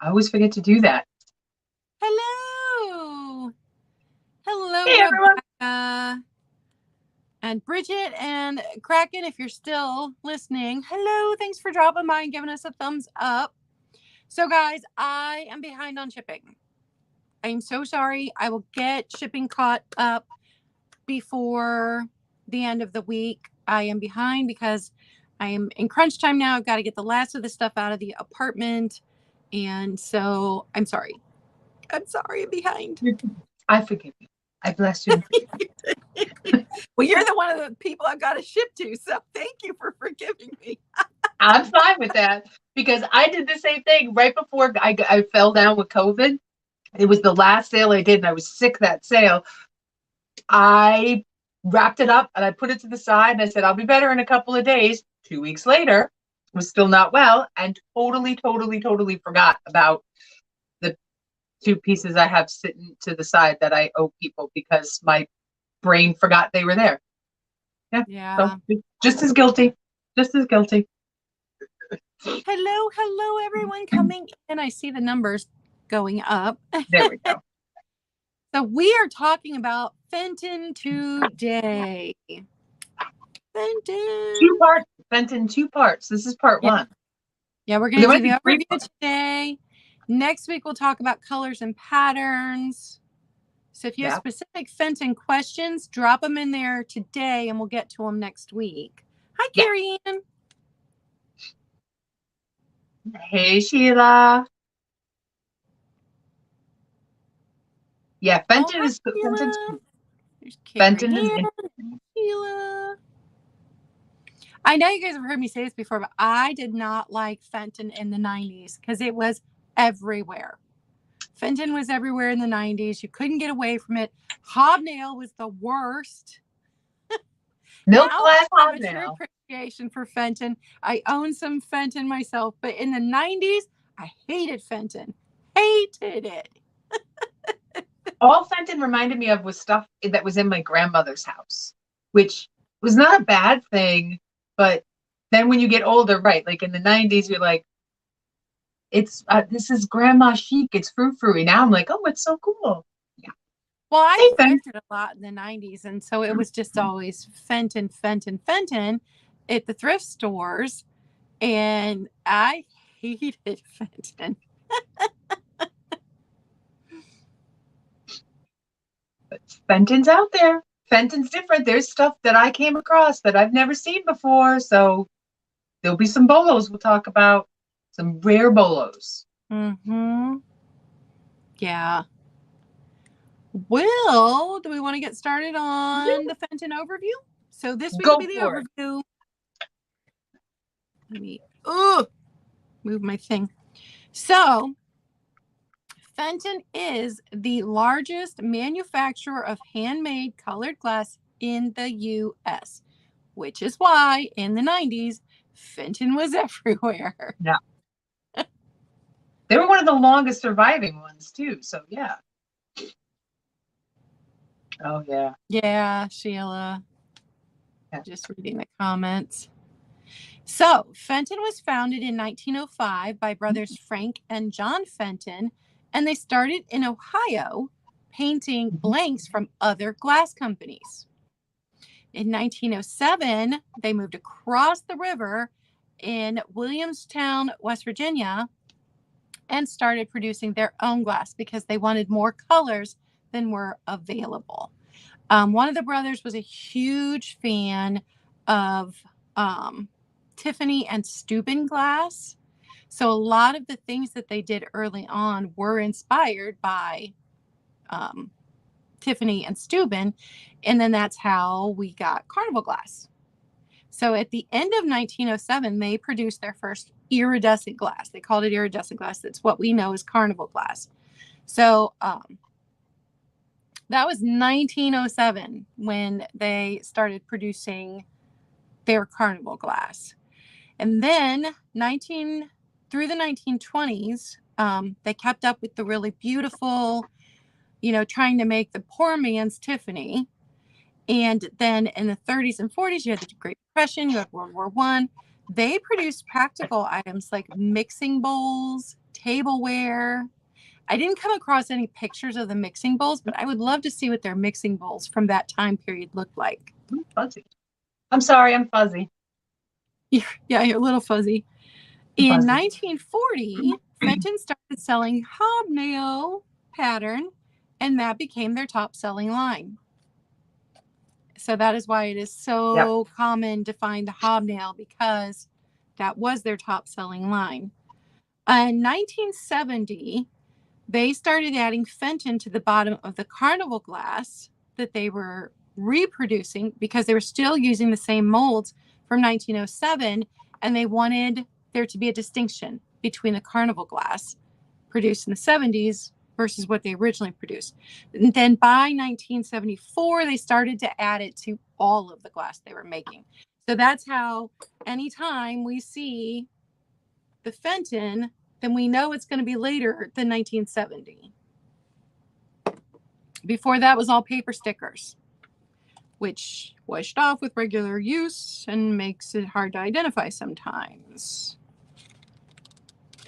I always forget to do that. Hello. Hello, Hey, everyone. Rebecca. And Bridget and Kraken, if you're still listening, hello. Thanks for dropping by and giving us a thumbs up. So, guys, I am behind on shipping. I am so sorry. I will get shipping caught up before the end of the week. I am behind because I am in crunch time now. I've got to get the last of the stuff out of the apartment. And so I'm sorry. I'm sorry I'm behind. I forgive you. I bless you and forgive you. Well, you're the one of the people I've got to ship to, so thank you for forgiving me. I'm fine with that because I did the same thing right before I fell down with COVID. It was the last sale I did, and I was sick that sale. I wrapped it up and I put it to the side, and I said, I'll be better in a couple of days. 2 weeks later, was still not well, and totally forgot about the two pieces I have sitting to the side that I owe people because my brain forgot they were there. Yeah. So just as guilty. Just as guilty. Hello, everyone coming in. I see the numbers going up. There we go. So we are talking about Fenton today. Fenton. Two parts. Fenton, 2 parts. This is part one. Yeah, we're going to do the overview today. Next week, we'll talk about colors and patterns. So if you have specific Fenton questions, drop them in there today and we'll get to them next week. Hi, Carrie Ann. Hey, Sheila. Yeah, Fenton is Fenton is Sheila. I know you guys have heard me say this before, but I did not like Fenton in the 90s because it was everywhere. Fenton was everywhere in the 90s. You couldn't get away from it. Hobnail was the worst. Milk glass I have a hobnail. true appreciation for Fenton. I own some Fenton myself, but in the 90s, I hated Fenton. Hated it. All Fenton reminded me of was stuff that was in my grandmother's house, which was not a bad thing. But then when you get older, right, like in the 90s, you're like, it's this is grandma chic. It's frou-frou. Now I'm like, oh, it's so cool. Yeah. Well, I thrifted a lot in the 90s, and so it was just always Fenton at the thrift stores, and I hated Fenton. But Fenton's out there. Fenton's different. There's stuff that I came across that I've never seen before. So there'll be some bolos we'll talk about. Some rare bolos. Mm-hmm. Yeah. Well, do we want to get started on the Fenton overview? So this week will be the overview. Let me move my thing. So Fenton is the largest manufacturer of handmade colored glass in the U.S., which is why in the 90s, Fenton was everywhere. Yeah. They were one of the longest surviving ones, too. So, yeah. Oh, yeah. Yeah, Sheila. Yeah. Just reading the comments. So, Fenton was founded in 1905 by brothers Frank and John Fenton, and they started in Ohio painting blanks from other glass companies. In 1907, they moved across the river in Williamstown, West Virginia, and started producing their own glass because they wanted more colors than were available. One of the brothers was a huge fan of Tiffany and Steuben glass. So a lot of the things that they did early on were inspired by Tiffany and Steuben. And then that's how we got Carnival glass. So at the end of 1907, they produced their first iridescent glass. They called it iridescent glass. That's what we know as Carnival glass. So that was 1907 when they started producing their Carnival glass. And then through the 1920s, they kept up with the really beautiful, trying to make the poor man's Tiffany. And then in the 30s and 40s, you had the Great Depression, you had World War I. They produced practical items like mixing bowls, tableware. I didn't come across any pictures of the mixing bowls, but I would love to see what their mixing bowls from that time period looked like. I'm fuzzy. I'm sorry, I'm fuzzy. Yeah, you're a little fuzzy. I'm In fuzzy. 1940, Fenton started selling hobnail pattern, and that became their top selling line. So that is why it is so common to find the hobnail, because that was their top selling line. In 1970, they started adding Fenton to the bottom of the carnival glass that they were reproducing, because they were still using the same molds from 1907, and they wanted there to be a distinction between the carnival glass produced in the 70s versus what they originally produced. And then by 1974, they started to add it to all of the glass they were making. So that's how anytime we see the Fenton, then we know it's going to be later than 1970. Before that was all paper stickers, which washed off with regular use and makes it hard to identify sometimes.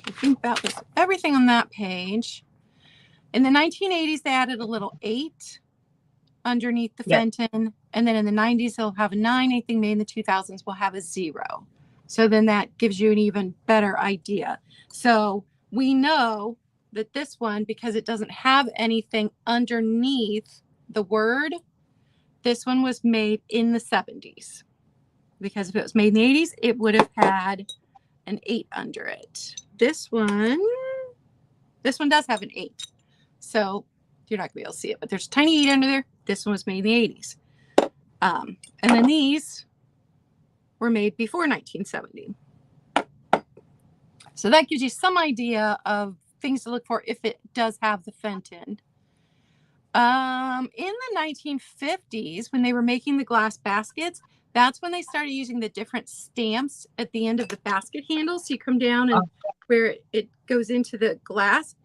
I think that was everything on that page. In the 1980s, they added a little 8 underneath the Fenton. And then in the 90s, they'll have a 9. Anything made in the 2000s will have a 0. So then that gives you an even better idea. So we know that this one, because it doesn't have anything underneath the word, this one was made in the 70s. Because if it was made in the 80s, it would have had an 8 under it. This one does have an 8. So you're not going to be able to see it, but there's a tiny 8 under there. This one was made in the 80s. And then these were made before 1970. So that gives you some idea of things to look for if it does have the Fenton. In the 1950s, when they were making the glass baskets, that's when they started using the different stamps at the end of the basket handle. So you come down and where it goes into the glass,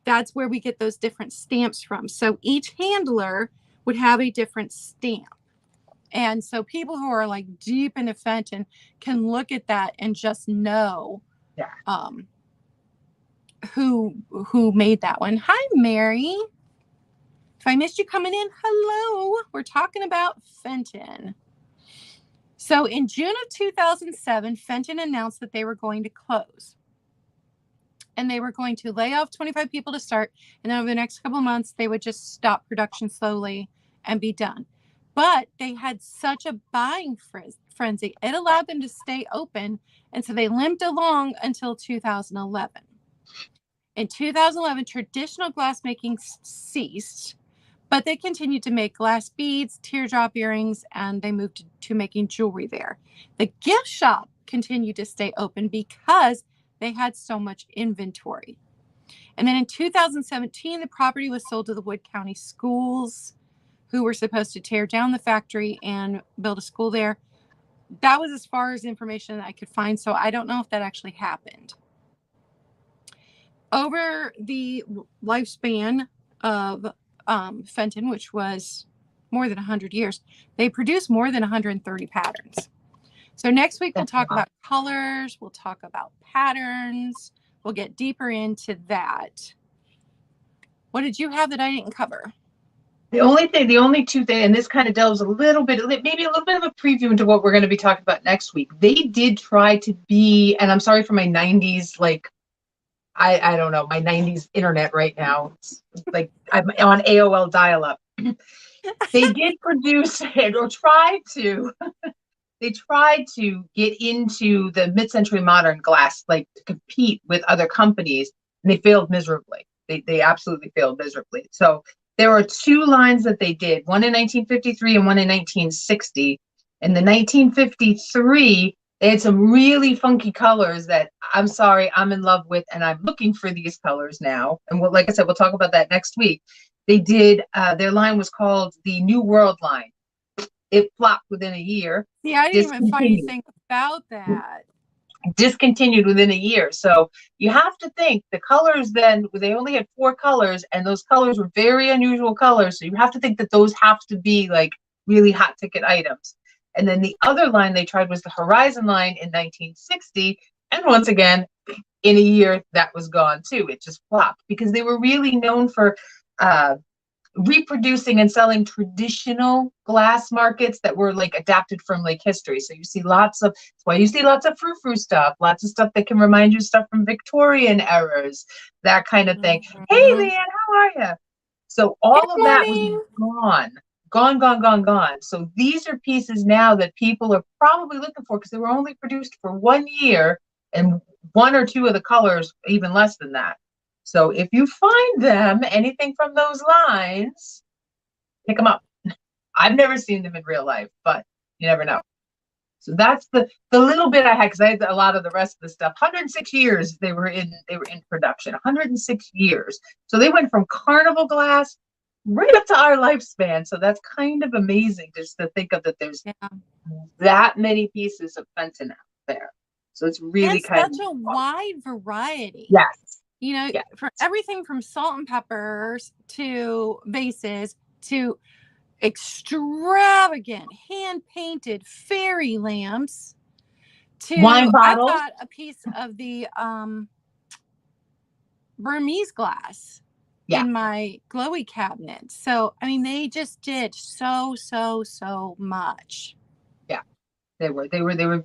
that's where we get those different stamps from. So each handler would have a different stamp. And so people who are like deep into Fenton can look at that and just know who made that one. Hi, Mary. If I missed you coming in, hello. We're talking about Fenton. So in June of 2007, Fenton announced that they were going to close. And they were going to lay off 25 people to start. And then over the next couple of months, they would just stop production slowly and be done. But they had such a buying frenzy. It allowed them to stay open. And so they limped along until 2011. In 2011, traditional glassmaking ceased, but they continued to make glass beads, teardrop earrings, and they moved to making jewelry there. The gift shop continued to stay open because they had so much inventory. And then in 2017, the property was sold to the Wood County Schools, who were supposed to tear down the factory and build a school there. That was as far as information that I could find, so I don't know if that actually happened. Over the lifespan of Fenton, which was more than 100 years, they produced more than 130 patterns. So next week, we'll talk about colors. We'll talk about patterns. We'll get deeper into that. What did you have that I didn't cover? The only two things, and this kind of delves a little bit, maybe a little bit of a preview into what we're going to be talking about next week. They did try to be, and I'm sorry for my 90s, like, I don't know, my 90s internet right now. It's like I'm on AOL dial-up. They did produce it, or tried to. They tried to get into the mid-century modern glass, like to compete with other companies, and they failed miserably. They absolutely failed miserably. So there were 2 lines that they did, one in 1953 and one in 1960. In the 1953, they had some really funky colors that I'm sorry, I'm in love with, and I'm looking for these colors now. And like I said, we'll talk about that next week. They did, their line was called the New World line. It flopped within a year. Yeah, I didn't even find anything about that. Discontinued within a year. So you have to think the colors then, they only had 4 colors, and those colors were very unusual colors. So you have to think that those have to be like really hot ticket items. And then the other line they tried was the Horizon line in 1960. And once again, in a year, that was gone too. It just flopped because they were really known for reproducing and selling traditional glass markets that were like adapted from like history. So you see lots of, that's why you see lots of frou-frou stuff, lots of stuff that can remind you stuff from Victorian eras, that kind of thing. Hey, Leanne, how are you? So all of that was gone. So these are pieces now that people are probably looking for because they were only produced for 1 year and one or two of the colors, even less than that. So if you find them, anything from those lines, pick them up. I've never seen them in real life, but you never know. So that's the little bit I had, because I had a lot of the rest of the stuff. 106 years they were in production. 106 years. So they went from carnival glass right up to our lifespan. So that's kind of amazing just to think of that there's that many pieces of Fenton out there. So it's really kind of such a wide variety. Yes. You know, for everything from salt and peppers to vases to extravagant hand-painted fairy lamps to wine bottles. I got a piece of the Burmese glass in my glowy cabinet. So I mean, they just did so much. Yeah, they were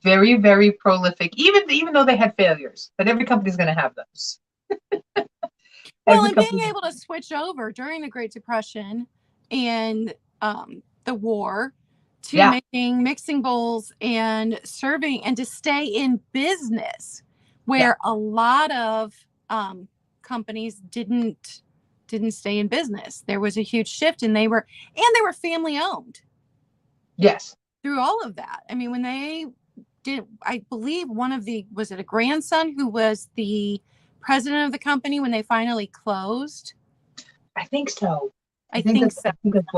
very, very prolific, even though they had failures. But every company's going to have those. Well, and being able to switch over during the Great Depression and the war to making mixing bowls and serving, and to stay in business where a lot of companies didn't stay in business. There was a huge shift, and they were family owned. Yes. Through all of that. I mean, when they did, I believe was it a grandson who was the president of the company when they finally closed? I think so. I think so.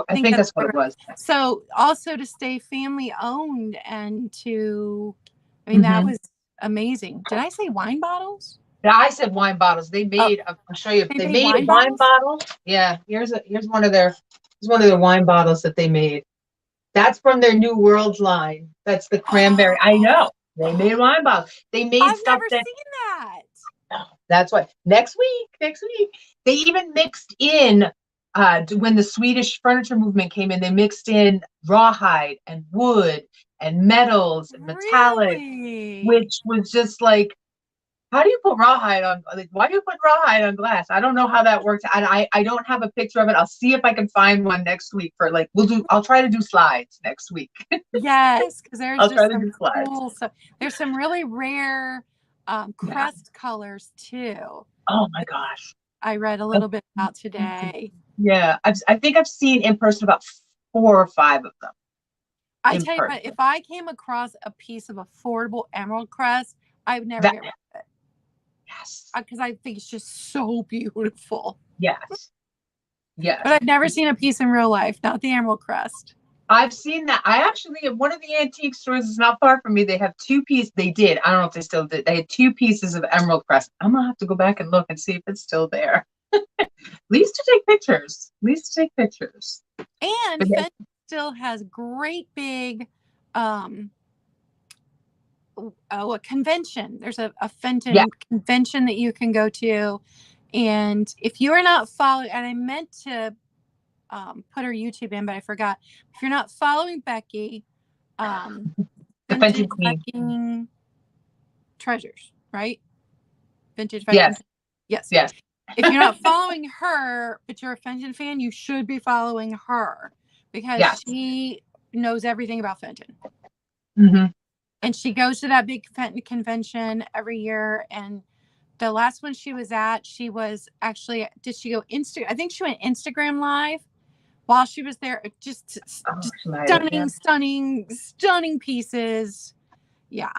I think that's what it was. So also to stay family owned and to, I mean, that was amazing. Did I say wine bottles? Yeah, I said wine bottles. They made, I'll show you. They made a wine bottle. Yeah, here's one of their wine bottles that they made. That's from their New World line. That's the cranberry. I know. They made wine bottles. They made I've stuff never seen that. That's why next week they even mixed in when the Swedish furniture movement came in, they mixed in rawhide and wood and metals and metallic, which was just like, how do you put rawhide on, like, why do you put rawhide on glass? I don't know how that works. And I don't have a picture of it. I'll see if I can find one next week for like, I'll try to do slides next week. Yes, because there's just some cool stuff. There's some really rare crest colors too. Oh my gosh. I read a little bit about today. Yeah, I think I've seen in person about 4 or 5 of them. I tell you what, if I came across a piece of affordable emerald crest, I would never get rid of it. Yes. Because I think it's just so beautiful. Yes. Yes. But I've never seen a piece in real life, not the emerald crest. I've seen that. I actually, at one of the antique stores, is not far from me. They have 2 pieces. They did. I don't know if they still did. They had 2 pieces of emerald crest. I'm going to have to go back and look and see if it's still there. At least to take pictures. And Fenton still has great big a convention. There's a Fenton convention that you can go to. And if you are not following, and I meant to put her YouTube in, but I forgot. If you're not following Becky, Fenton Queen Treasures, right? Vintage Fenton. Yes. If you're not following her, but you're a Fenton fan, you should be following her because she knows everything about Fenton. Mm-hmm. And she goes to that big Fenton convention every year. And the last one she was at, she was actually, did she go I think she went Instagram live while she was there. Just stunning pieces. Yeah.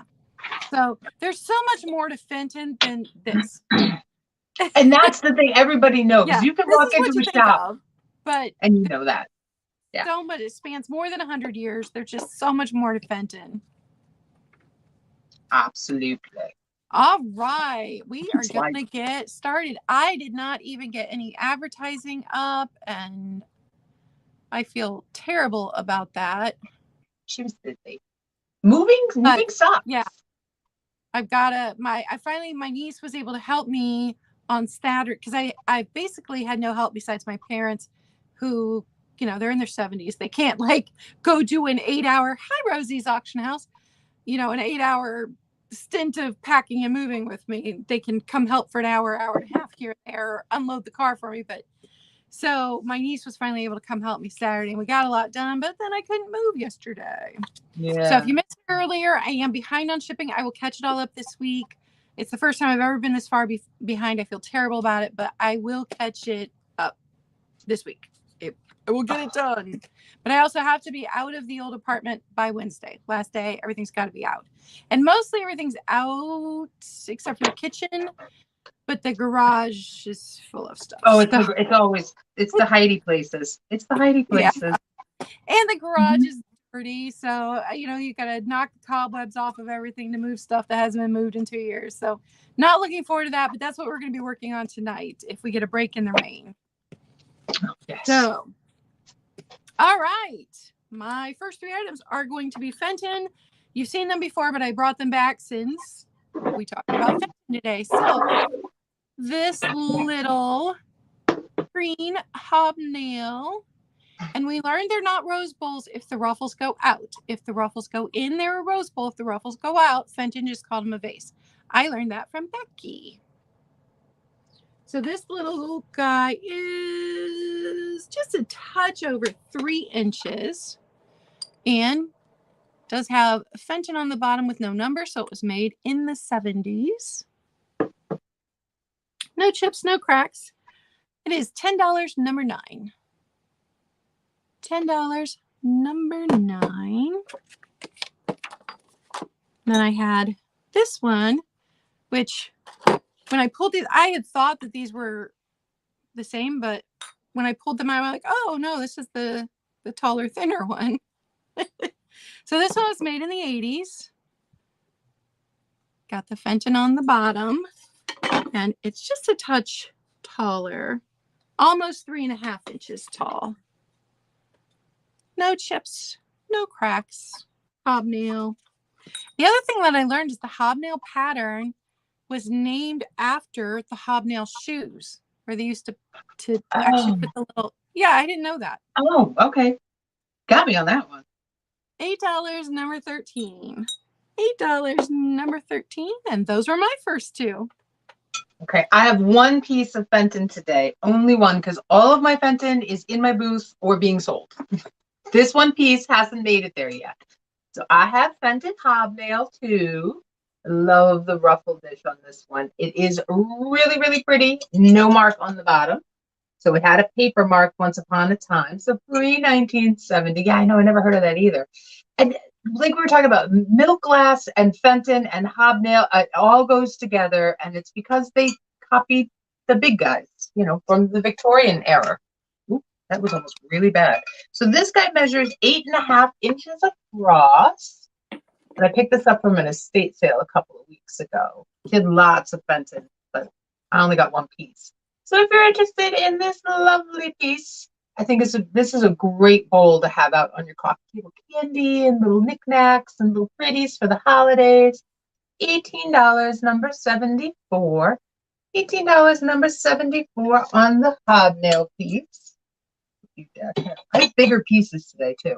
So there's so much more to Fenton than this. And that's the thing everybody knows. Yeah, you can walk into a shop, and you know that. Yeah. So much. It spans more than 100 years. There's just so much more to Fenton. Absolutely. All right. We are going to get started. I did not even get any advertising up, and I feel terrible about that. She was busy. Moving sucks. Yeah. My niece was able to help me on Saturday because I basically had no help besides my parents who, they're in their 70s. They can't like go do an 8-hour, hi Rosie's auction house, an 8-hour stint of packing and moving with me. They can come help for an hour and a half here and there, or unload the car for me. But so my niece was finally able to come help me Saturday and we got a lot done, but then I couldn't move yesterday. Yeah. So if you missed it earlier, I am behind on shipping. I will catch it all up this week. It's the first time I've ever been this far behind. I feel terrible about it, but I will catch it up this week. I will get it done. But I also have to be out of the old apartment by Wednesday. Last day, everything's got to be out. And mostly everything's out except for the kitchen. But the garage is full of stuff. Oh, it's the Heidi places. It's the Heidi places. Yeah. And the garage is dirty. So, you got to knock the cobwebs off of everything to move stuff that hasn't been moved in 2 years. So not looking forward to that, but that's what we're going to be working on tonight if we get a break in the rain. Oh, yes. So, all right. My first 3 items are going to be Fenton. You've seen them before, but I brought them back since we talked about Fenton today. So this little green hobnail, and we learned they're not rose bowls if the ruffles go out. If the ruffles go in, they're a rose bowl. If the ruffles go out, Fenton just called them a vase. I learned that from Becky. So this little guy is just a touch over 3 inches and does have Fenton on the bottom with no number. So it was made in the 70s. No chips, no cracks. It is $10, number 9. $10, number 9. Then I had this one, which when I pulled these, I had thought that these were the same, but when I pulled them out, I'm like, oh no, this is the taller, thinner one. So this one was made in the 80s. Got the Fenton on the bottom, and it's just a touch taller, almost 3.5 inches tall. No chips, no cracks, hobnail. The other thing that I learned is the hobnail pattern was named after the hobnail shoes, where they used to actually put the little. Yeah, I didn't know that. Oh, okay. Got me on that one. $8, number 13. $8, number 13, and those were my first 2. Okay, I have one piece of Fenton today, only one, because all of my Fenton is in my booth or being sold. This one piece hasn't made it there yet. So I have Fenton hobnail too. Love the ruffle dish on this one. It is really, really pretty. No mark on the bottom. So it had a paper mark once upon a time. So pre-1970. Yeah, I know. I never heard of that either. And like we were talking about, milk glass and Fenton and hobnail, it all goes together. And it's because they copied the big guys, from the Victorian era. Ooh, that was almost really bad. So this guy measures 8.5 inches across. And I picked this up from an estate sale a couple of weeks ago. Did lots of Fenton, but I only got one piece. So if you're interested in this lovely piece, I think this is a great bowl to have out on your coffee table. Candy and little knickknacks and little pretties for the holidays. $18, number 74. $18, number 74 on the hobnail piece. I have bigger pieces today too.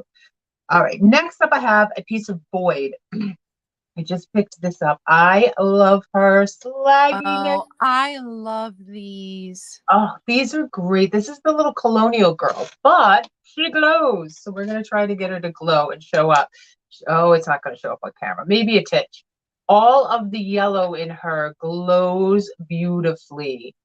All right, next up I have a piece of Boyd. I just picked this up. I love her slagginess. Oh, I love these. Oh, these are great. This is the little colonial girl, but she glows. So we're going to try to get her to glow and show up. Oh, it's not going to show up on camera. Maybe a titch. All of the yellow in her glows beautifully.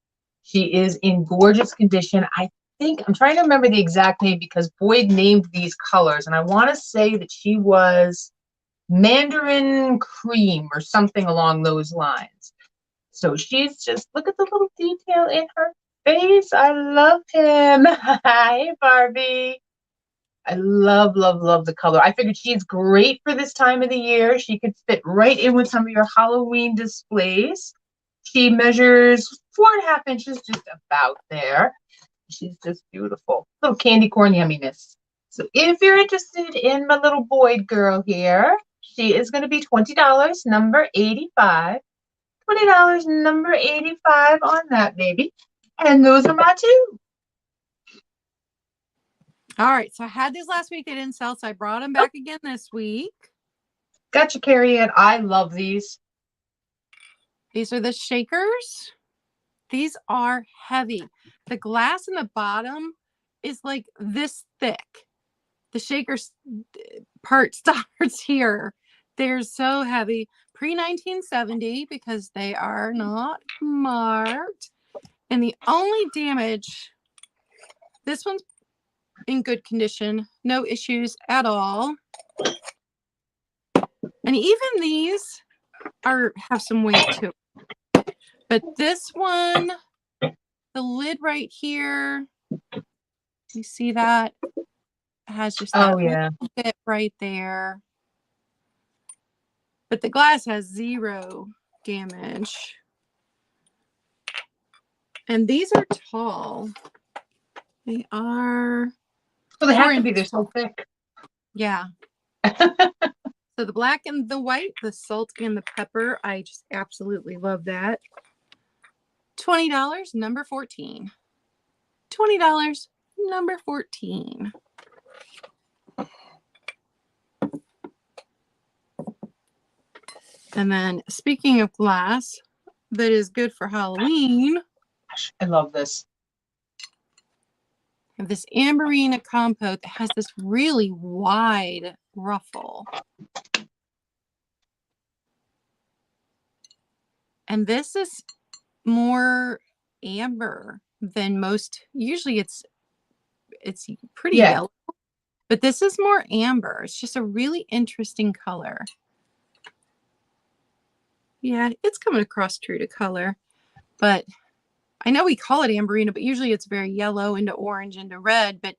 She is in gorgeous condition. I'm trying to remember the exact name because Boyd named these colors. And I want to say that she was Mandarin Cream or something along those lines. So she's just, look at the little detail in her face. I love him. Hi, Barbie. I love, love, love the color. I figured she's great for this time of the year. She could fit right in with some of your Halloween displays. She measures 4.5 inches, just about there. She's just beautiful. Little candy corn yumminess. So if you're interested in my little Boyd girl here, she is going to be $20, number 85. $20, number 85 on that baby. And those are my two. All right. So I had these last week. They didn't sell, so I brought them back again this week. Gotcha, Carrie Ann. I love these. These are the shakers. These are heavy. The glass in the bottom is like this thick. The shaker part starts here. They're so heavy. Pre-1970 because they are not marked. And the only damage, this one's in good condition. No issues at all. And even these have some weight to it. But this one, the lid right here, you see that? It has just that little bit right there. But the glass has 0 damage. And these are tall. They are. Well, they have to be. They're so thick. Yeah. So the black and the white, the salt and the pepper, I just absolutely love that. $20, number 14. $20, number 14. And then speaking of glass that is good for Halloween. I love this. I have this Amberina compote that has this really wide ruffle. And this is more amber than most. Usually it's pretty yellow, but this is more amber. It's just a really interesting color. Yeah, it's coming across true to color, but I know we call it Amberina, but usually it's very yellow into orange into red, but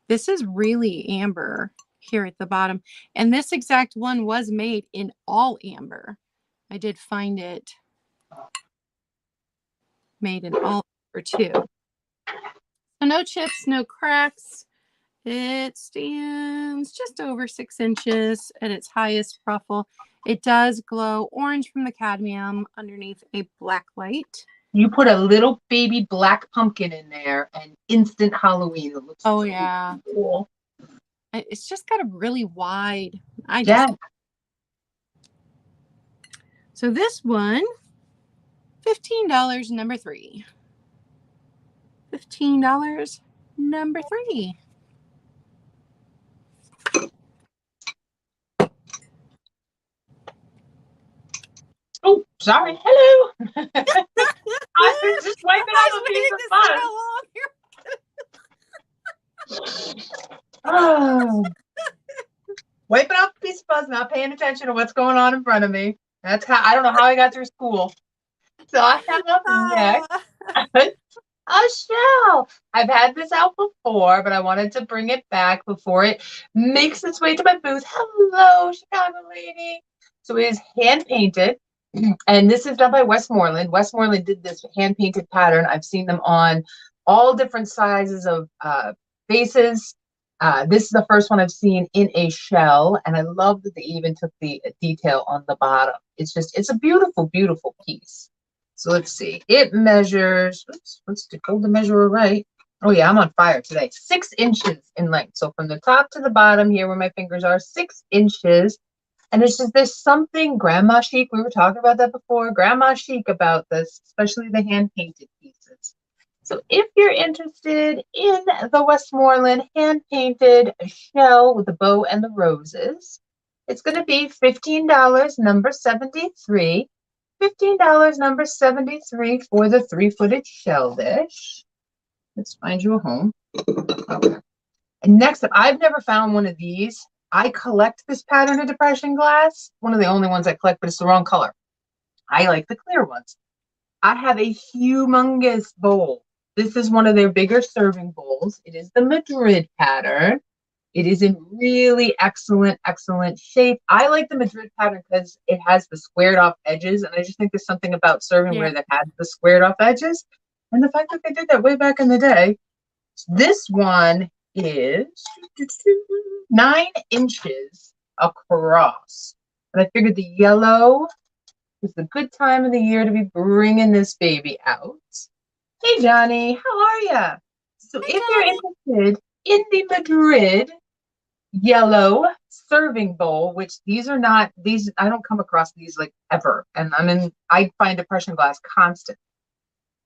this is really amber here at the bottom. And this exact one was made in all amber. I did find it made in all amber too. So no chips, no cracks. It stands just over 6 inches at its highest ruffle. It does glow orange from the cadmium underneath a black light. You put a little baby black pumpkin in there and instant Halloween. It looks yeah. Cool. It's just got a really wide. So this one, $15, number 3. $15, number 3. Oh, sorry. Hello. I was just wiping off a piece of fuzz. Oh. Wiping off a piece of fuzz, not paying attention to what's going on in front of me. That's how I don't know how I got through school. So I have up next a shell. I've had this out before, but I wanted to bring it back before it makes its way to my booth. Hello, Chicago lady. So it is hand painted. And this is done by Westmoreland. Westmoreland did this hand-painted pattern. I've seen them on all different sizes of bases. This is the first one I've seen in a shell, and I love that they even took the detail on the bottom. It's a beautiful, beautiful piece. So let's see. It measures, oops, let's hold the measurer right. Oh yeah, I'm on fire today. 6 inches in length. So from the top to the bottom here where my fingers are, 6 inches. And it's just, there's something grandma chic. We were talking about that before. Grandma chic about this, especially the hand-painted pieces. So if you're interested in the Westmoreland hand-painted shell with the bow and the roses, it's going to be $15, number 73. $15, number 73 for the 3-footed shell dish. Let's find you a home. Okay. And next up, I've never found one of these. I collect this pattern of depression glass. One of the only ones I collect, but it's the wrong color. I like the clear ones. I have a humongous bowl. This is one of their bigger serving bowls. It is the Madrid pattern. It is in really excellent, excellent shape. I like the Madrid pattern because it has the squared off edges. And I just think there's something about servingware that has the squared off edges. And the fact that they did that way back in the day. This one is 9 inches across. And I figured the yellow is the good time of the year to be bringing this baby out. Hey, Johnny, how are you? So if you're interested in the Madrid yellow serving bowl, which these are not, these, I don't come across these like ever. And I find depression glass constant.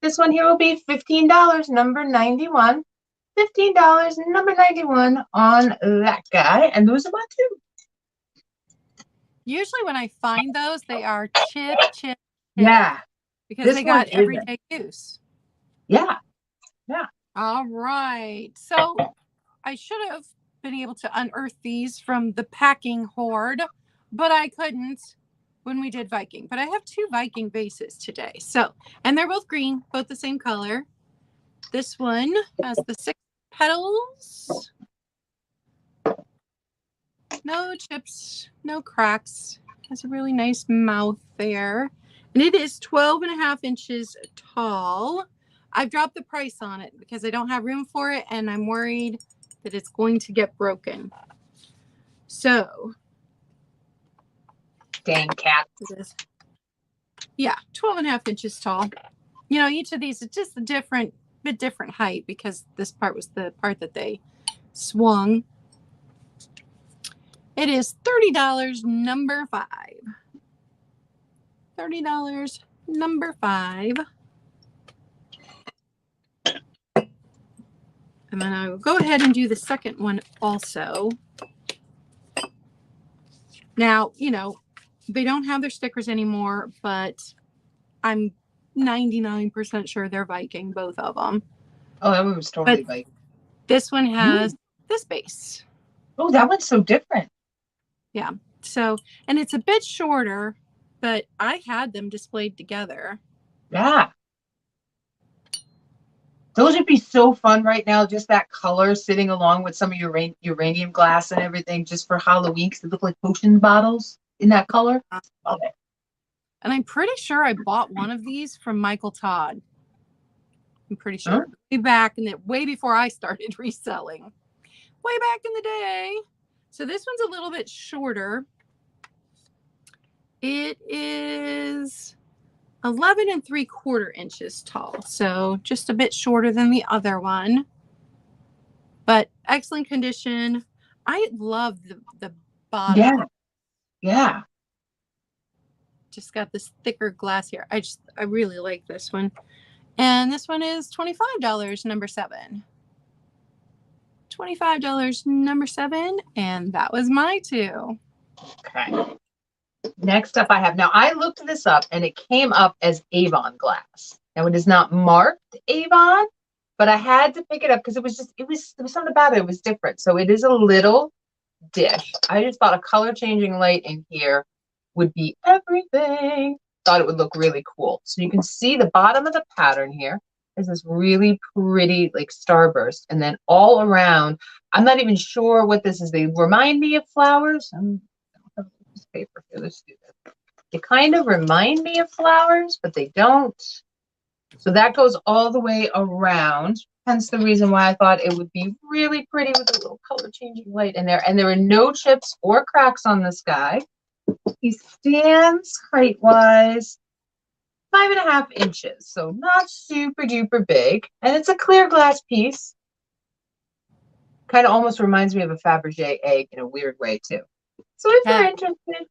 This one here will be $15, number 91. $15, number 91 on that guy. And those are my two. Usually when I find those, they are chip. Yeah. Because this they got one isn't. everyday use. Yeah. Yeah. All right. So I should have been able to unearth these from the packing hoard, but I couldn't when we did Viking. But I have 2 Viking bases today. So, and they're both green, both the same color. This one has the 6 petals. No chips, no cracks. Has a really nice mouth there. And it is 12.5 inches tall. I've dropped the price on it because I don't have room for it and I'm worried that it's going to get broken. So. Dang cat. Yeah, 12.5 inches tall. You know, each of these is just a bit different height because this part was the part that they swung. It is $30, number 5. $30, number 5. And then I will go ahead and do the second one also. Now, you know, they don't have their stickers anymore, but I'm 99% sure they're Viking, both of them. Oh, that one was totally Viking. This one has this base. Oh, that one's so different. Yeah. So, and it's a bit shorter, but I had them displayed together. Yeah. Those would be so fun right now, just that color sitting along with some of your uranium glass and everything just for Halloween because they look like potion bottles in that color. Love it. And I'm pretty sure I bought one of these from Michael Todd. I'm pretty sure. Way back in way before I started reselling. Way back in the day. So this one's a little bit shorter. It is 11.75 inches tall. So just a bit shorter than the other one. But excellent condition. I love the bottom. Yeah. Yeah. Just got this thicker glass here. I really like this one. And this one is $25, number 7. $25, number 7. And that was my 2. Okay. Next up I have, now I looked this up and it came up as Avon glass. Now it is not marked Avon, but I had to pick it up because there was something about it. It was different. So it is a little dish. I just thought a color changing light in here would be everything. Thought it would look really cool. So you can see the bottom of the pattern here is this really pretty like starburst. And then all around, I'm not even sure what this is. They remind me of flowers. I don't have this paper here. Let's do this. They kind of remind me of flowers, but they don't. So that goes all the way around. Hence the reason why I thought it would be really pretty with a little color changing light in there. And there are no chips or cracks on this guy. He stands height-wise 5.5 inches, so not super duper big. And it's a clear glass piece. Kind of almost reminds me of a Fabergé egg in a weird way too. So if you're interested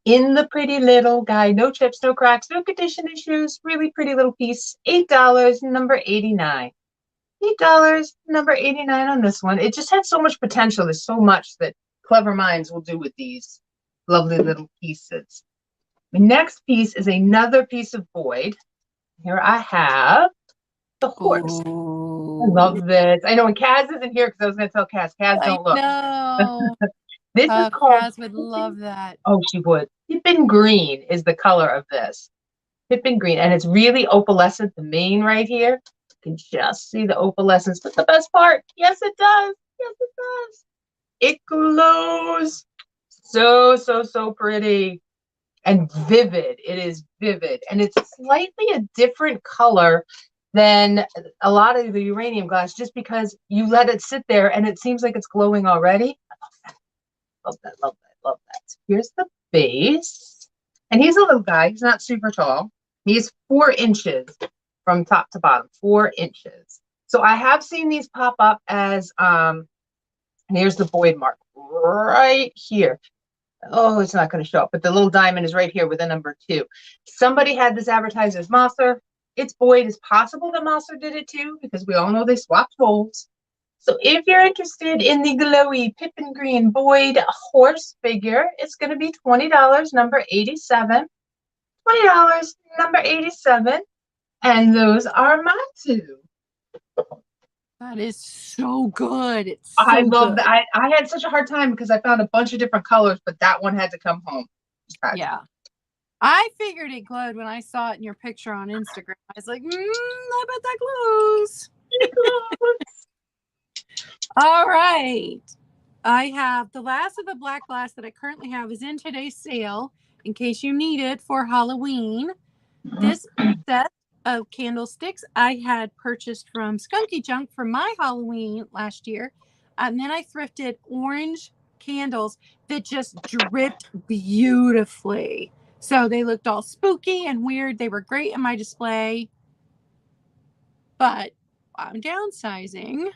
in the pretty little guy, no chips, no cracks, no condition issues, really pretty little piece, $8, number 89. $8, number 89 on this one. It just had so much potential. There's so much that clever minds will do with these lovely little pieces. The next piece is another piece of void. Here I have the horse. I love this. I know when Kaz isn't here because I was going to tell Kaz don't look. No. This is called. Kaz would love that. Oh, she would. Pippin green is the color of this. Pippin green, and it's really opalescent. The mane right here, you can just see the opalescence. But the best part, yes, it does. Yes, it does. It glows. So pretty and vivid. It is vivid, and it's slightly a different color than a lot of the uranium glass, just because you let it sit there and it seems like it's glowing already. Love that, love that, love that. Here's the base. And he's a little guy. He's not super tall. He's 4 inches from top to bottom, 4 inches. So I have seen these pop up as, and here's the Boyd mark right here. Oh, it's not going to show up, but the little diamond is right here with a number 2. Somebody had this advertised as Mosser. It's Boyd. It's possible that Mosser did it too, because we all know they swapped molds. So if you're interested in the glowy Pippin Green Boyd horse figure, it's going to be $20, number 87. $20, number 87. And those are my 2. That is so good. It's I so love good. that. I had such a hard time because I found a bunch of different colors, but that one had to come home. Yeah. I figured it glowed when I saw it in your picture on Instagram. I was like, I bet that glows. All right. I have the last of the black glass that I currently have is in today's sale in case you need it for Halloween. This set of candlesticks I had purchased from Skunky Junk for my Halloween last year. And then I thrifted orange candles that just dripped beautifully. So they looked all spooky and weird. They were great in my display. But I'm downsizing.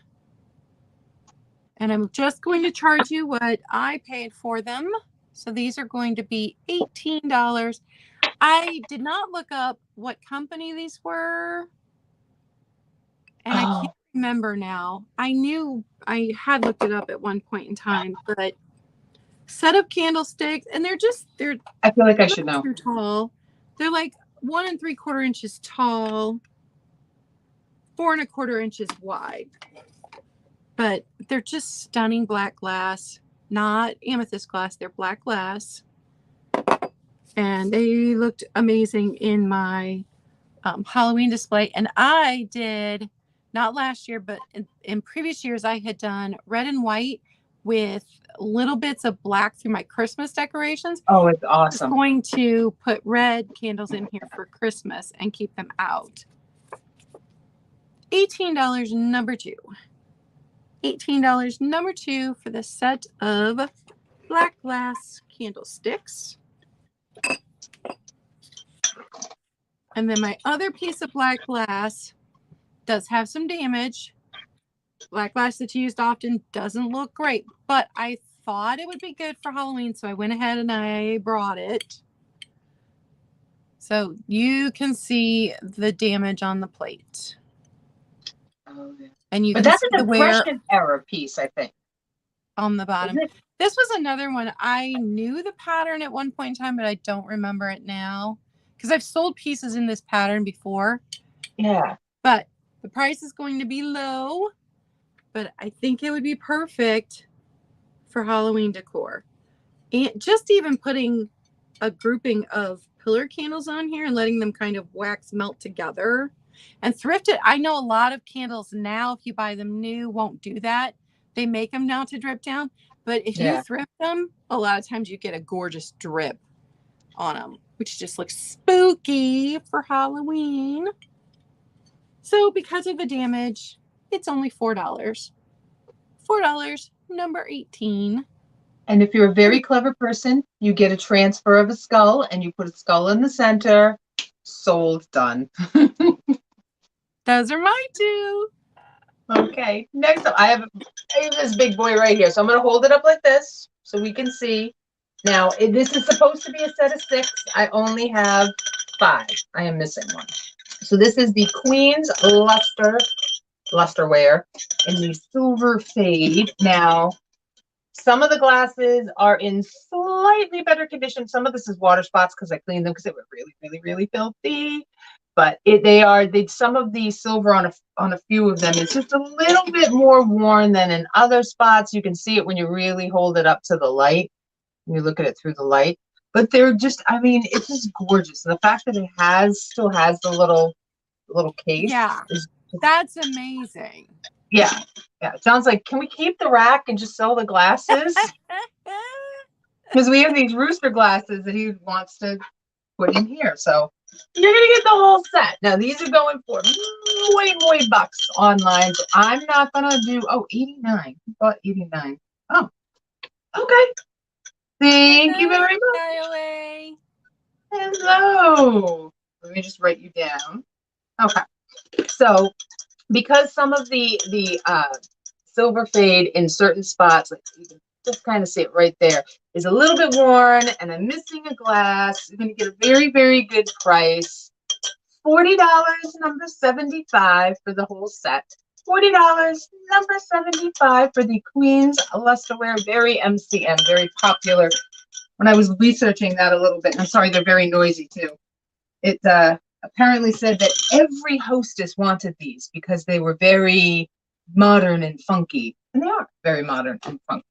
And I'm just going to charge you what I paid for them. So these are going to be $18. I did not look up what company these were. And I can't remember now. I knew I had looked it up at one point in time, but set of candlesticks, and they're I feel like I should know. Too tall. They're like 1 3/4 inches tall, 4 1/4 inches wide. But they're just stunning black glass, not amethyst glass. They're black glass. And they looked amazing in my Halloween display. And I did, not last year, but in previous years, I had done red and white with little bits of black through my Christmas decorations. Oh, it's awesome. I'm going to put red candles in here for Christmas and keep them out. $18, number 2. $18, number 2 for the set of black glass candlesticks. And then my other piece of black glass does have some damage. Black glass that's used often doesn't look great, but I thought it would be good for Halloween, so I went ahead and I brought it. So you can see the damage on the plate. Oh, yeah. And you but can that's see a the wear Depression era piece, I think. On the bottom. This was another one. I knew the pattern at one point in time, but I don't remember it now. Because I've sold pieces in this pattern before. Yeah. But the price is going to be low. But I think it would be perfect for Halloween decor. And just even putting a grouping of pillar candles on here and letting them kind of wax melt together. And thrifted, I know a lot of candles now, if you buy them new, won't do that. They make them now to drip down. But if you thrift them, a lot of times you get a gorgeous drip on them, which just looks spooky for Halloween. So because of the damage, it's only $4. $4, number 18. And if you're a very clever person, you get a transfer of a skull and you put a skull in the center. Sold, done. Those are my 2. Okay, next up, I have this big boy right here. So I'm going to hold it up like this so we can see. Now, this is supposed to be a set of 6. I only have 5. I am missing one. So this is the Queen's Lusterware in the silver fade. Now, some of the glasses are in slightly better condition. Some of this is water spots because I cleaned them because they were really, really, really filthy. But some of the silver on a few of them is just a little bit more worn than in other spots. You can see it when you really hold it up to the light. When you look at it through the light. But they're just, I mean, it's just gorgeous. And the fact that it still has the little case. Yeah, that's amazing. Yeah. It sounds like, can we keep the rack and just sell the glasses? Because we have these rooster glasses that he wants to put in here. So you're going to get the whole set. Now, these are going for way bucks online. So I'm not gonna do 89. Who bought 89? Oh, okay. Thank you very much. Kylie. Hello. Let me just write you down. Okay. So because some of the silver fade in certain spots, like you can just kind of see it right there, is a little bit worn, and I'm missing a glass. You're going to get a very, very good price. $40, number 75 for the whole set. $40, number 75 for the Queen's Lusterware, very MCM, very popular. When I was researching that a little bit, I'm sorry, they're very noisy too. It apparently said that every hostess wanted these because they were very modern and funky. And they are very modern and funky.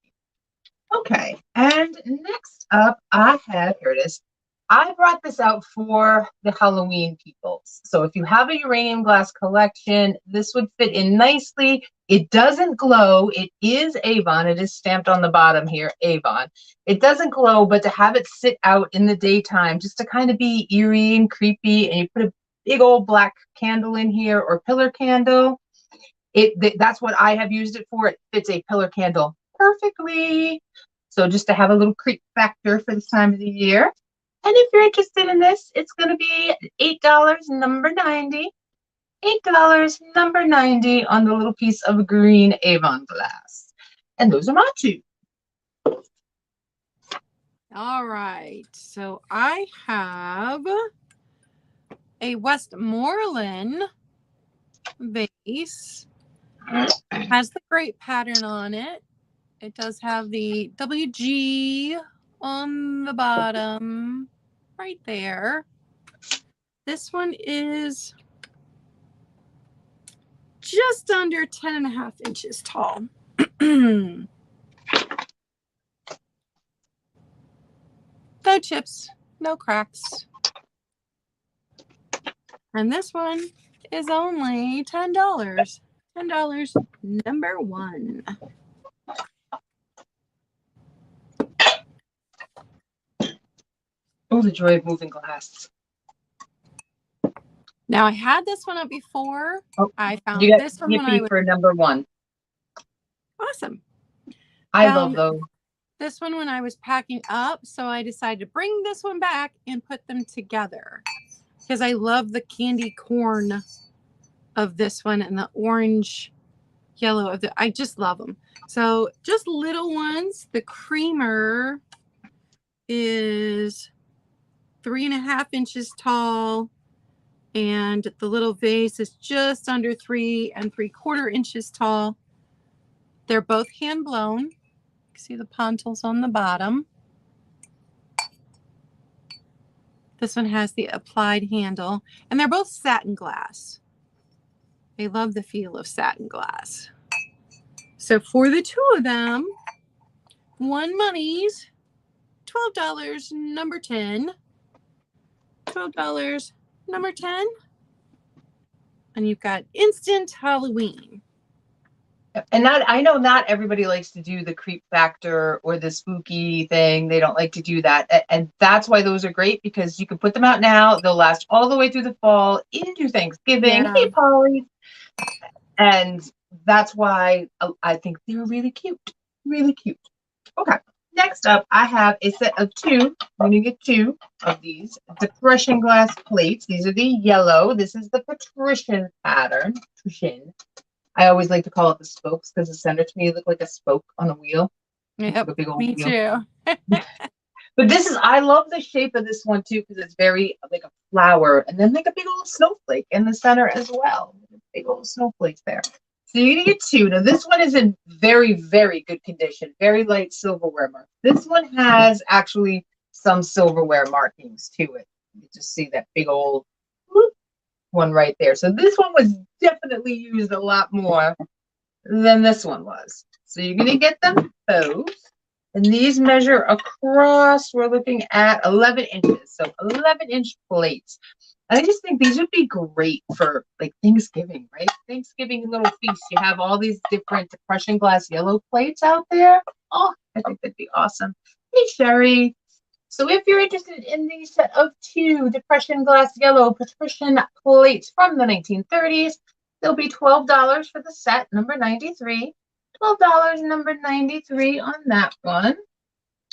Okay, and next up I have, here it is. I brought this out for the Halloween peoples. So if you have a uranium glass collection, this would fit in nicely. It doesn't glow. It is Avon. It is stamped on the bottom here, Avon. It doesn't glow, but to have it sit out in the daytime, just to kind of be eerie and creepy, and you put a big old black candle in here or pillar candle, that's what I have used it for. It fits a pillar candle perfectly. So just to have a little creep factor for this time of the year. And if you're interested in this, it's going to be $8, number 90. $8, number 90 on the little piece of green Avon glass. And those are my two. All right. So I have a Westmoreland vase. Has the grape pattern on it. It does have the WG on the bottom right there. This one is just under 10.5 inches tall. No chips, no cracks. And this one is only $10. $10, number 1. Oh, the joy of moving glass. Now, I had this one up before. Oh, I found you got this one when I was... for number 1. Awesome. I love those. This one when I was packing up, so I decided to bring this one back and put them together because I love the candy corn of this one and the orange yellow of I just love them. So just little ones. The creamer is 3.5 inches tall, and the little vase is just under 3 3/4 inches tall. They're both hand blown. You see the pontils on the bottom. This one has the applied handle, and they're both satin glass. I love the feel of satin glass. So for the two of them, one money's $12, number 10. $12, number 10. And you've got instant Halloween. And I know not everybody likes to do the creep factor or the spooky thing. They don't like to do that. And that's why those are great, because you can put them out now. They'll last all the way through the fall into Thanksgiving. Yeah. Hey, Polly. And that's why I think they're really cute. Really cute. Okay. Next up, I have a set of 2. I'm going to get 2 of these depression glass plates. These are the yellow. This is the patrician pattern. Patrician. I always like to call it the spokes because the center to me look like a spoke on a wheel. Yep, Like a big old me wheel. too. But this is, I love the shape of this one too, because it's very like a flower and then like a big old snowflake in the center as well. Big old snowflakes there. So you're going to get 2. Now this one is in very, very good condition. Very light silverware mark. This one has actually some silverware markings to it. You just see that big old whoop, one right there. So this one was definitely used a lot more than this one was. So you're going to get them both. And these measure across, we're looking at 11 inches. So 11-inch plates. And I just think these would be great for like Thanksgiving, right? Thanksgiving little feast. You have all these different depression glass yellow plates out there. Oh, I think that'd be awesome. Hey, Sherry. So if you're interested in the set of 2 depression glass yellow patrician plates from the 1930s, It'll be $12 for the set, number 93. $12, number 93 on that one.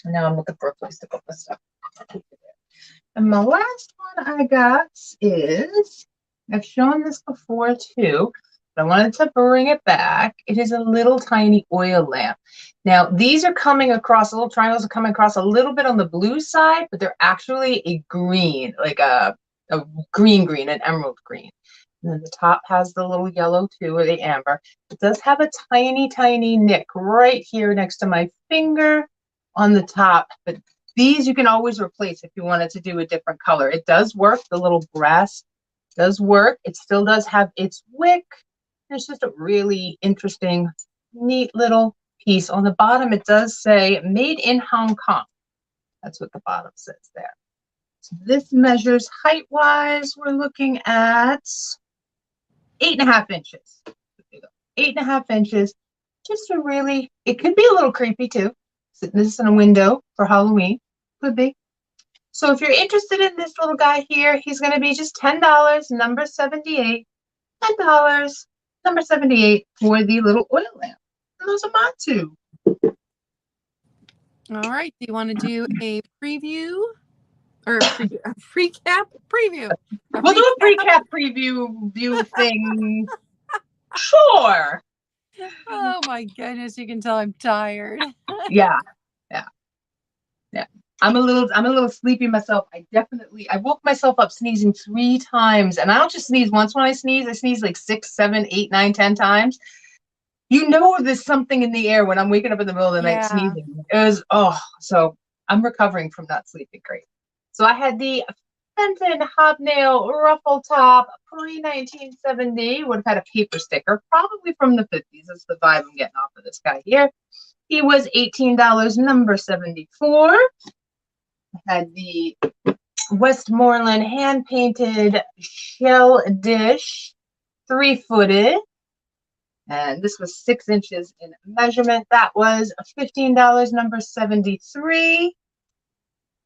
And now I'm looking for a place to put this stuff. And my last one I got is, I've shown this before too, but I wanted to bring it back. It is a little tiny oil lamp. Now, these are coming across, little triangles are coming across a little bit on the blue side, but they're actually a green, like a green, an emerald green. And then the top has the little yellow too, or the amber. It does have a tiny, tiny nick right here next to my finger on the top, but these you can always replace if you wanted to do a different color. It does work. The little brass does work. It still does have its wick. It's just a really interesting, neat little piece. On the bottom, it does say made in Hong Kong. That's what the bottom says there. So this measures height-wise, we're looking at 8.5 inches. 8.5 inches. Just a really, it could be a little creepy too. This is in a window for Halloween. Could be. So if you're interested in this little guy here, he's going to be just $10, number 78. $10, number 78 for the little oil lamp. And those are my two. All right. Do you want to do a preview or a recap preview? We'll do a recap preview view thing. Sure. Oh my goodness, you can tell I'm tired. Yeah. I'm a little sleepy myself. I woke myself up sneezing 3 times, and I don't just sneeze once when I sneeze like 6, 7, 8, 9, 10 times. You know there's something in the air when I'm waking up in the middle of the night sneezing. It was, so I'm recovering from not sleeping great. So I had the Fenton hobnail ruffle top pre-1970. Would have had a paper sticker, probably from the 50s. That's the vibe I'm getting off of this guy here. He was $18, number 74. I had the Westmoreland hand-painted shell dish, 3-footed. And this was 6 inches in measurement. That was $15, number 73.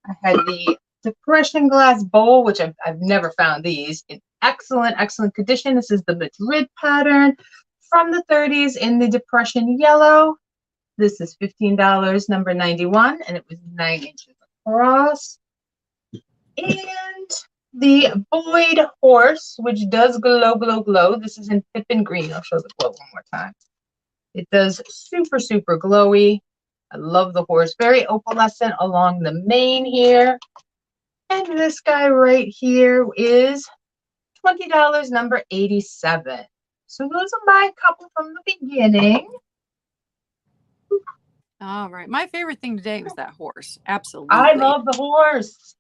I had the depression glass bowl, which I've never found these, in excellent condition. This is the Madrid pattern from the 30s in the depression yellow. This is $15, number 91, and it was 9 inches across. And the Boyd horse, which does glow. This is in Pippin green. I'll show the glow one more time. It does super glowy. I love the horse. Very opalescent along the mane here. And this guy right here is $20, number 87. So those are my couple from the beginning. All right. My favorite thing today was that horse. Absolutely. I love the horse.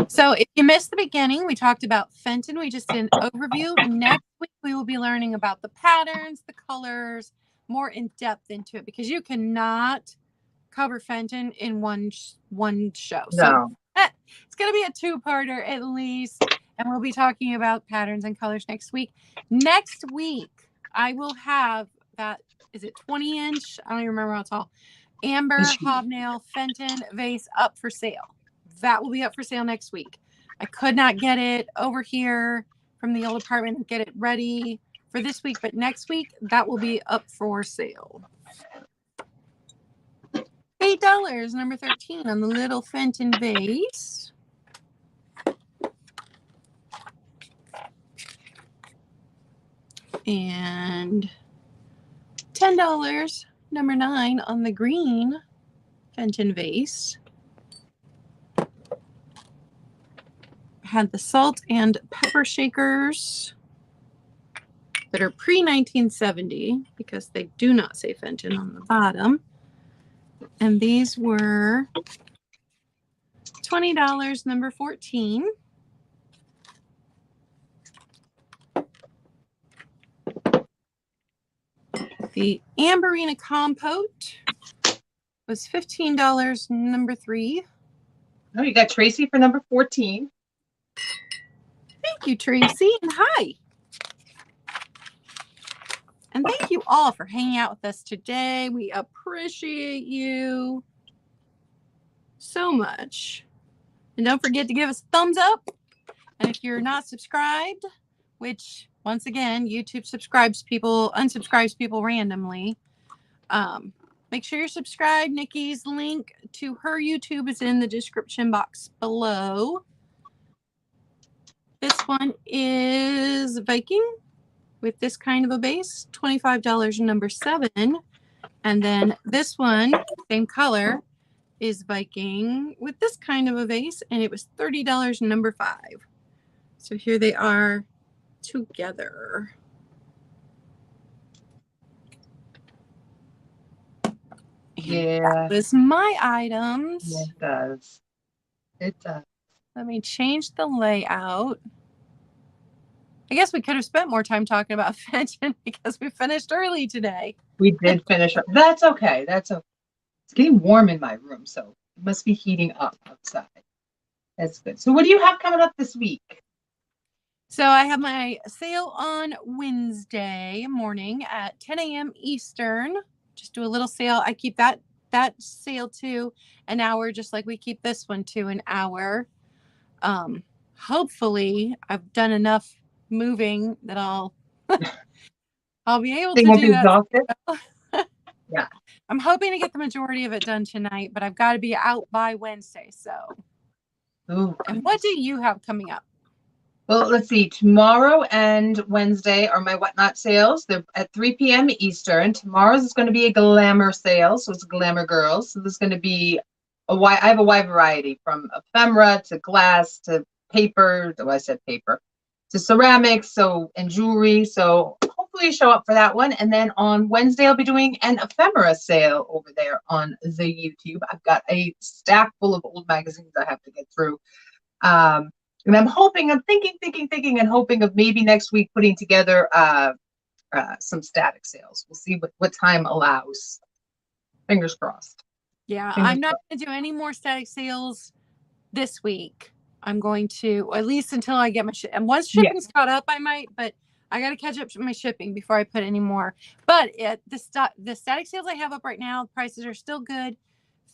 So if you missed the beginning, we talked about Fenton. We just did an overview. Next week, we will be learning about the patterns, the colors, more in depth into it, because you cannot cover Fenton in one show. No. So it's going to be a 2-parter at least. And we'll be talking about patterns and colors next week. Next week, I will have that, is it 20-inch? I don't even remember how tall. Amber hobnail Fenton vase up for sale. That will be up for sale next week. I could not get it over here from the old apartment and get it ready for this week, but next week that will be up for sale. $8, number 13 on the little Fenton vase. And $10, number 9 on the green Fenton vase. Had the salt and pepper shakers that are pre-1970 because they do not say Fenton on the bottom. And these were $20, number 14. The Amberina Compote was $15, number 3. Oh, you got Tracy for number 14. Thank you, Tracy, and hi. And thank you all for hanging out with us today. We appreciate you so much. And don't forget to give us a thumbs up. And if you're not subscribed, which once again, YouTube unsubscribes people randomly. Make sure you're subscribed. Nikki's link to her YouTube is in the description box below. This one is Viking with this kind of a base, $25 number 7. And then this one, same color, is Viking with this kind of a vase, and it was $30 number 5. So here they are together. Yeah. That was my items. Yeah, it does. It does. Let me change the layout. I guess we could have spent more time talking about Fenton because we finished early today. We did finish. That's okay. That's okay. It's getting warm in my room, so it must be heating up outside. That's good. So what do you have coming up this week? So I have my sale on Wednesday morning at 10 a.m. Eastern. Just do a little sale. I keep that sale to an hour, just like we keep this one to an hour. Hopefully I've done enough moving that I'll be able to do that. Yeah. I'm hoping to get the majority of it done tonight, but I've got to be out by Wednesday. So, Ooh. And what do you have coming up? Well, let's see. Tomorrow and Wednesday are my Whatnot sales. They're at 3 p.m. Eastern. Tomorrow's is going to be a glamour sale, so it's Glamour Girls. So there's going to be I have a wide variety from ephemera to glass to paper. Oh, I said paper. To ceramics, and jewelry. So hopefully you show up for that one. And then on Wednesday, I'll be doing an ephemera sale over there on the YouTube. I've got a stack full of old magazines I have to get through. And I'm thinking and hoping of maybe next week putting together some static sales. We'll see what time allows. Fingers crossed. Yeah, I'm not going to do any more static sales this week. I'm going to, at least until I get my and once shipping's caught up, I might, but I got to catch up to my shipping before I put any more. But the static sales I have up right now, prices are still good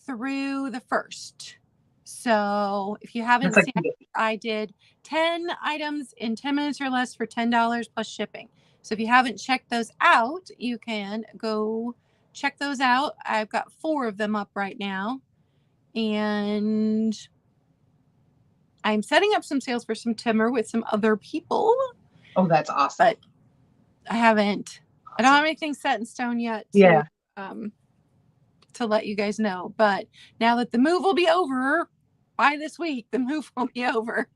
through the 1st. So if you haven't seen it, I did 10 items in 10 minutes or less for $10 plus shipping. So if you haven't checked those out, you can go check those out. I've got 4 of them up right now. And I'm setting up some sales for September with some other people. Oh, that's awesome. But I don't have anything set in stone yet to let you guys know. But now that the move will be over by this week, the move will be over.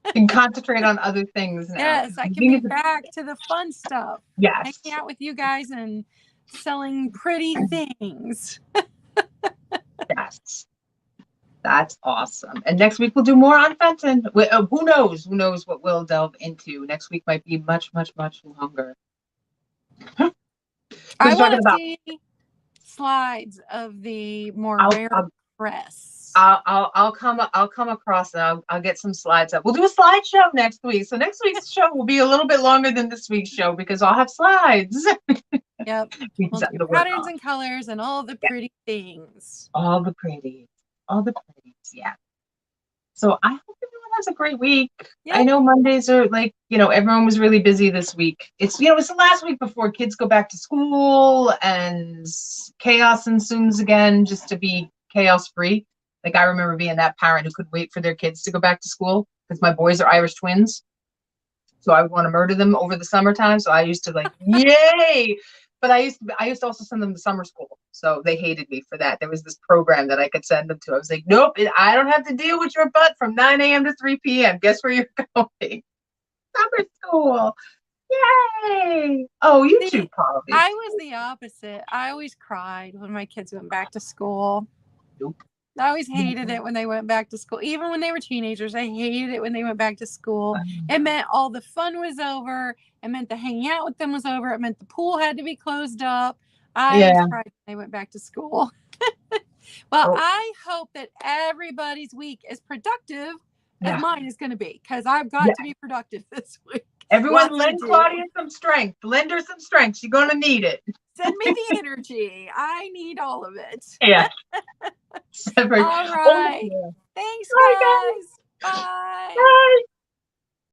You can concentrate on other things now. Yes, I can be back to the fun stuff. Yes. Hanging out with you guys and selling pretty things. Yes. That's awesome. And next week we'll do more on Fenton. Who knows? Who knows what we'll delve into? Next week might be much, much, much longer. I want to see slides of the more rare press. I'll come across and I'll get some slides up. We'll do a slideshow next week. So next week's show will be a little bit longer than this week's show because I'll have slides. Yep. We'll patterns and colors and all the pretty things. All the pretties. Yeah. So I hope everyone has a great week. Yep. I know Mondays are everyone was really busy this week. It's it's the last week before kids go back to school and chaos ensues again, just to be chaos free. Like I remember being that parent who could wait for their kids to go back to school because my boys are Irish twins. So I would want to murder them over the summertime. So I used to yay. But I used to also send them to summer school. So they hated me for that. There was this program that I could send them to. I was like, nope, I don't have to deal with your butt from 9 a.m. to 3 p.m. Guess where you're going? Summer school. Yay. Oh, you too, probably. I was the opposite. I always cried when my kids went back to school. Nope. I always hated it when they went back to school. Even when they were teenagers, I hated it when they went back to school. It meant all the fun was over. It meant the hanging out with them was over. It meant the pool had to be closed up. I was cried when they went back to school. Well, I hope that everybody's week is productive as mine is going to be because I've got to be productive this week. Everyone lend Claudia some strength. Lend her some strength. She's going to need it. Send me the energy. I need all of it. Yeah. All right. Thanks, guys. Bye. Bye.